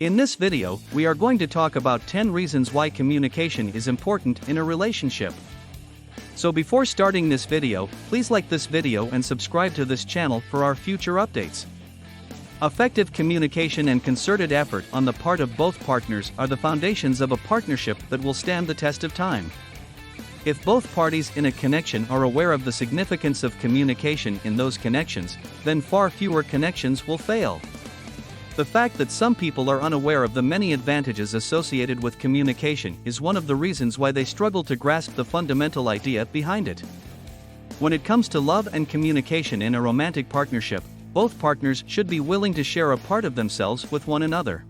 In this video, we are going to talk about 10 reasons why communication is important in a relationship. So before starting this video, please like this video and subscribe to this channel for our future updates. Effective communication and concerted effort on the part of both partners are the foundations of a partnership that will stand the test of time. If both parties in a connection are aware of the significance of communication in those connections, then far fewer connections will fail. The fact that some people are unaware of the many advantages associated with communication is one of the reasons why they struggle to grasp the fundamental idea behind it. When it comes to love and communication in a romantic partnership, both partners should be willing to share a part of themselves with one another.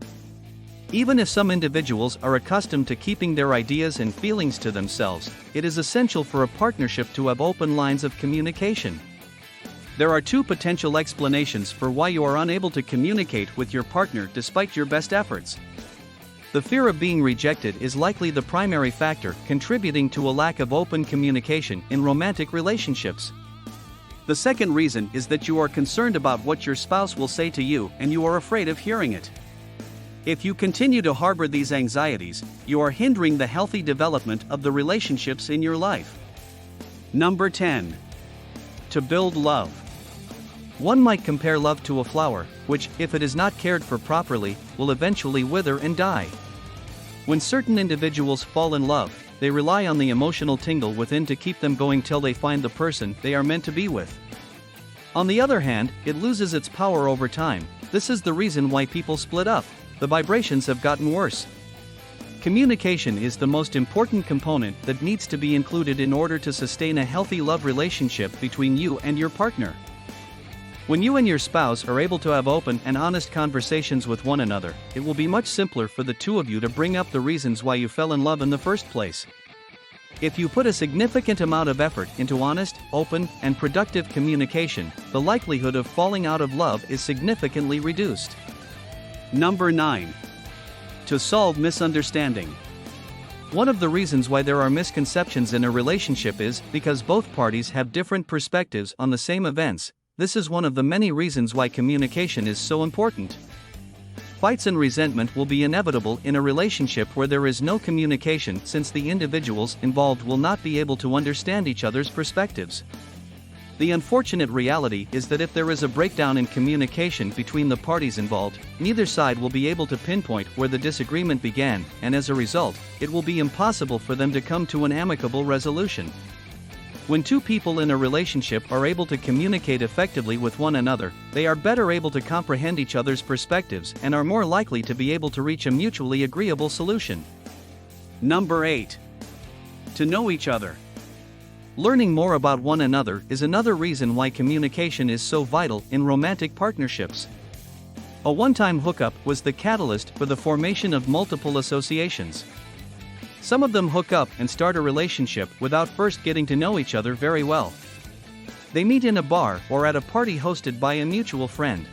Even if some individuals are accustomed to keeping their ideas and feelings to themselves, it is essential for a partnership to have open lines of communication. There are two potential explanations for why you are unable to communicate with your partner despite your best efforts. The fear of being rejected is likely the primary factor contributing to a lack of open communication in romantic relationships. The second reason is that you are concerned about what your spouse will say to you and you are afraid of hearing it. If you continue to harbor these anxieties, you are hindering the healthy development of the relationships in your life. Number 10. To build love. One might compare love to a flower, which, if it is not cared for properly, will eventually wither and die. When certain individuals fall in love, they rely on the emotional tingle within to keep them going till they find the person they are meant to be with. On the other hand, it loses its power over time. This is the reason why people split up. The vibrations have gotten worse. Communication is the most important component that needs to be included in order to sustain a healthy love relationship between you and your partner. When you and your spouse are able to have open and honest conversations with one another, it will be much simpler for the two of you to bring up the reasons why you fell in love in the first place. If you put a significant amount of effort into honest, open, and productive communication, the likelihood of falling out of love is significantly reduced. Number 9. To solve misunderstanding. One of the reasons why there are misconceptions in a relationship is because both parties have different perspectives on the same events. This is one of the many reasons why communication is so important. Fights and resentment will be inevitable in a relationship where there is no communication, since the individuals involved will not be able to understand each other's perspectives. The unfortunate reality is that if there is a breakdown in communication between the parties involved, neither side will be able to pinpoint where the disagreement began, and as a result, it will be impossible for them to come to an amicable resolution. When two people in a relationship are able to communicate effectively with one another, they are better able to comprehend each other's perspectives and are more likely to be able to reach a mutually agreeable solution. Number 8. To know each other. Learning more about one another is another reason why communication is so vital in romantic partnerships. A one-time hookup was the catalyst for the formation of multiple associations. Some of them hook up and start a relationship without first getting to know each other very well. They meet in a bar or at a party hosted by a mutual friend.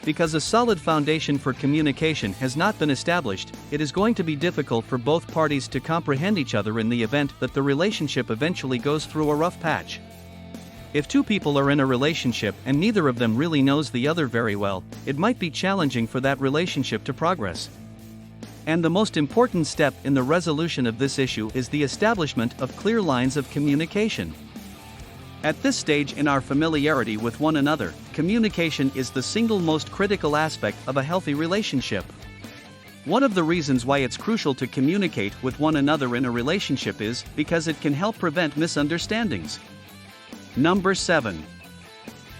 Because a solid foundation for communication has not been established, it is going to be difficult for both parties to comprehend each other in the event that the relationship eventually goes through a rough patch. If two people are in a relationship and neither of them really knows the other very well, it might be challenging for that relationship to progress. And the most important step in the resolution of this issue is the establishment of clear lines of communication. At this stage in our familiarity with one another, communication is the single most critical aspect of a healthy relationship. One of the reasons why it's crucial to communicate with one another in a relationship is because it can help prevent misunderstandings. Number 7.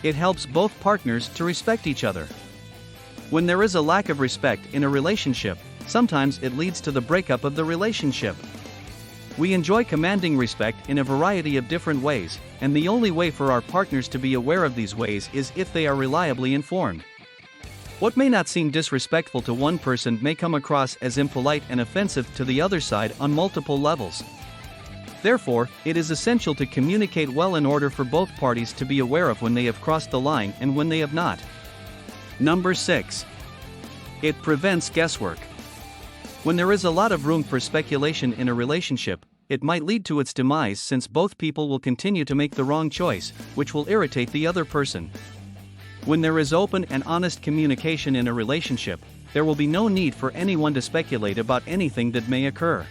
It helps both partners to respect each other. When there is a lack of respect in a relationship, sometimes it leads to the breakup of the relationship. We enjoy commanding respect in a variety of different ways, and the only way for our partners to be aware of these ways is if they are reliably informed. What may not seem disrespectful to one person may come across as impolite and offensive to the other side on multiple levels. Therefore, it is essential to communicate well in order for both parties to be aware of when they have crossed the line and when they have not. Number 6. It prevents guesswork. When there is a lot of room for speculation in a relationship, it might lead to its demise, since both people will continue to make the wrong choice, which will irritate the other person. When there is open and honest communication in a relationship, there will be no need for anyone to speculate about anything that may occur.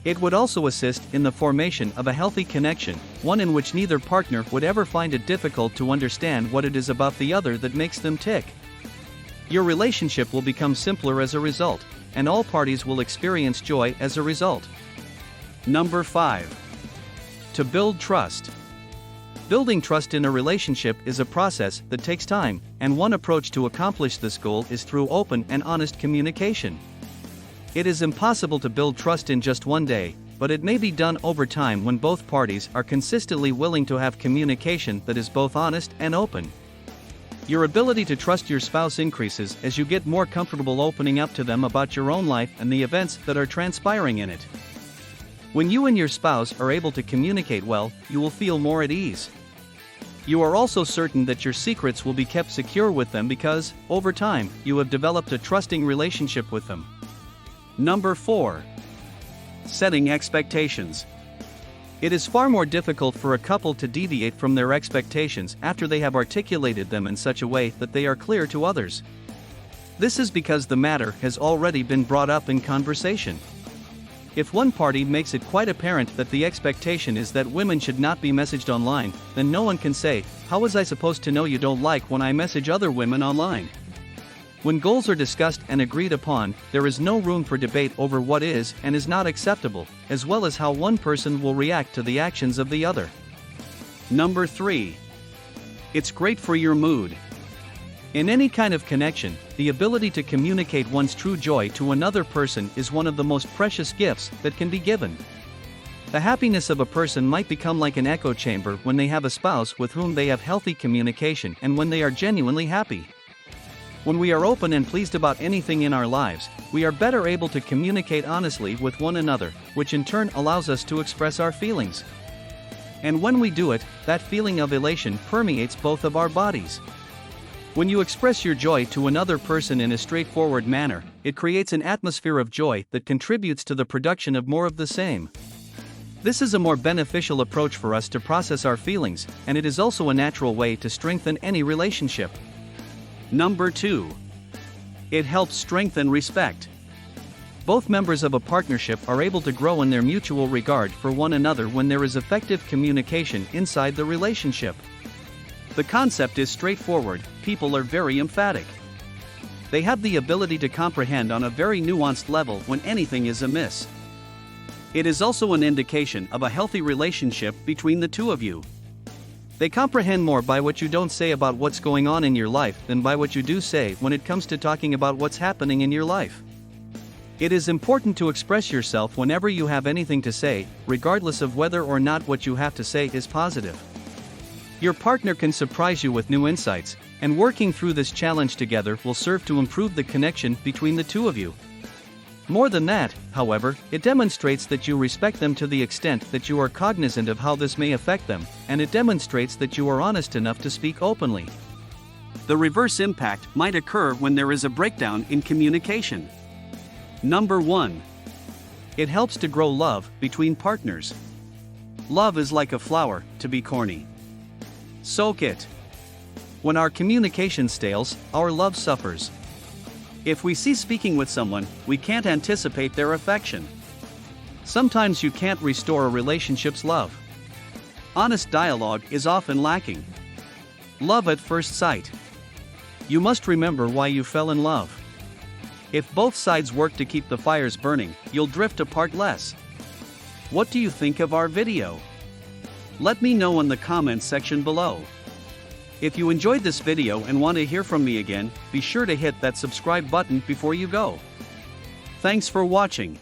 It would also assist in the formation of a healthy connection, one in which neither partner would ever find it difficult to understand what it is about the other that makes them tick. Your relationship will become simpler as a result, and all parties will experience joy as a result. Number 5. To build trust. Building trust in a relationship is a process that takes time, and one approach to accomplish this goal is through open and honest communication. It is impossible to build trust in just one day, but it may be done over time when both parties are consistently willing to have communication that is both honest and open. Your ability to trust your spouse increases as you get more comfortable opening up to them about your own life and the events that are transpiring in it. When you and your spouse are able to communicate well, you will feel more at ease. You are also certain that your secrets will be kept secure with them because, over time, you have developed a trusting relationship with them. Number 4. Setting expectations. It is far more difficult for a couple to deviate from their expectations after they have articulated them in such a way that they are clear to others. This is because the matter has already been brought up in conversation. If one party makes it quite apparent that the expectation is that women should not be messaged online, then no one can say, "How was I supposed to know you don't like when I message other women online?" When goals are discussed and agreed upon, there is no room for debate over what is and is not acceptable, as well as how one person will react to the actions of the other. Number 3. It's great for your mood. In any kind of connection, the ability to communicate one's true joy to another person is one of the most precious gifts that can be given. The happiness of a person might become like an echo chamber when they have a spouse with whom they have healthy communication and when they are genuinely happy. When we are open and pleased about anything in our lives, we are better able to communicate honestly with one another, which in turn allows us to express our feelings. And when we do it, that feeling of elation permeates both of our bodies. When you express your joy to another person in a straightforward manner, it creates an atmosphere of joy that contributes to the production of more of the same. This is a more beneficial approach for us to process our feelings, and it is also a natural way to strengthen any relationship. Number 2. It helps strengthen respect. Both members of a partnership are able to grow in their mutual regard for one another when there is effective communication inside the relationship. The concept is straightforward, people are very emphatic. They have the ability to comprehend on a very nuanced level when anything is amiss. It is also an indication of a healthy relationship between the two of you. They comprehend more by what you don't say about what's going on in your life than by what you do say when it comes to talking about what's happening in your life. It is important to express yourself whenever you have anything to say, regardless of whether or not what you have to say is positive. Your partner can surprise you with new insights, and working through this challenge together will serve to improve the connection between the two of you. More than that, however, it demonstrates that you respect them to the extent that you are cognizant of how this may affect them, and it demonstrates that you are honest enough to speak openly. The reverse impact might occur when there is a breakdown in communication. Number 1. It helps to grow love between partners. Love is like a flower, to be corny. Soak it. When our communication stales, our love suffers. If we cease speaking with someone, we can't anticipate their affection. Sometimes you can't restore a relationship's love. Honest dialogue is often lacking. Love at first sight. You must remember why you fell in love. If both sides work to keep the fires burning, you'll drift apart less. What do you think of our video? Let me know in the comments section below. If you enjoyed this video and want to hear from me again, be sure to hit that subscribe button before you go. Thanks for watching.